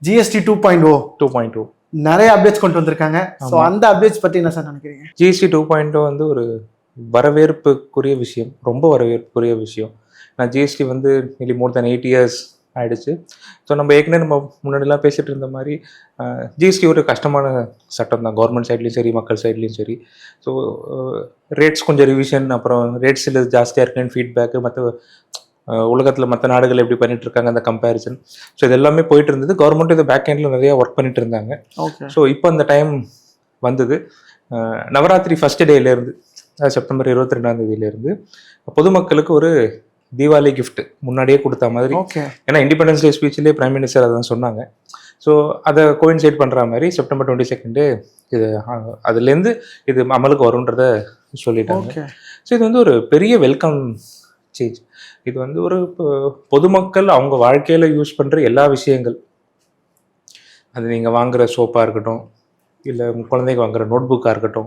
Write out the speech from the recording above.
GST 2.0 2.0 நிறைய updates கொண்டு வந்திருக்காங்க. ஸோ அந்த அப்டேட்ஸ் பற்றி என்ன சார் நினைக்கிறீங்க? ஜிஎஸ்டி 2.0 வந்து ஒரு வரவேற்புக்குரிய விஷயம், ரொம்ப வரவேற்புக்குரிய விஷயம். நான் ஜிஎஸ்டி வந்து நிலி மோர் தென் 8 இயர்ஸ் ஆயிடுச்சு. ஸோ நம்ம ஏற்கனவே நம்ம முன்னாடிலாம் பேசிகிட்டு இருந்த மாதிரி ஜிஎஸ்டி ஒரு கஷ்டமான சட்டம் தான், கவர்மெண்ட் சைட்லேயும் சரி மக்கள் சைட்லேயும் சரி. ஸோ ரேட்ஸ் கொஞ்சம் ரிவிஷன், அப்புறம் ரேட்ஸ் இல்லை ஜாஸ்தியாக இருக்குன்னு ஃபீட்பேக்கு, மற்ற உலகத்தில் மற்ற நாடுகள் எப்படி பண்ணிட்டு இருக்காங்க அந்த கம்பேரிசன். ஸோ இது எல்லாமே போயிட்டு இருந்தது. கவர்மெண்ட் இதை பேக் எண்டில் நிறையா ஒர்க் பண்ணிட்டு இருந்தாங்க. ஸோ இப்போ அந்த டைம் வந்தது. நவராத்திரி ஃபர்ஸ்ட் டேலேருந்து, செப்டம்பர் 22 பொதுமக்களுக்கு ஒரு தீபாவளி கிஃப்ட் முன்னாடியே கொடுத்த மாதிரி. ஏன்னா இண்டிபெண்டன்ஸ் டே ஸ்பீச்சிலே பிரைம் மினிஸ்டர் அதான் சொன்னாங்க. ஸோ அதை கோயின்சைட் பண்ணுற மாதிரி செப்டம்பர் 22 இது அதுலேருந்து இது அமலுக்கு வரும்ன்றத சொல்லிட்டாங்க. ஸோ இது வந்து ஒரு பெரிய வெல்கம் சேஞ்ச். இது வந்து ஒரு பொதுமக்கள் அவங்க வாழ்க்கையில் யூஸ் பண்ணுற எல்லா விஷயங்கள், அது நீங்கள் வாங்குகிற சோப்பாக இருக்கட்டும், இல்லை உங்கள் குழந்தைங்க வாங்குகிற நோட் புக்காக இருக்கட்டும்,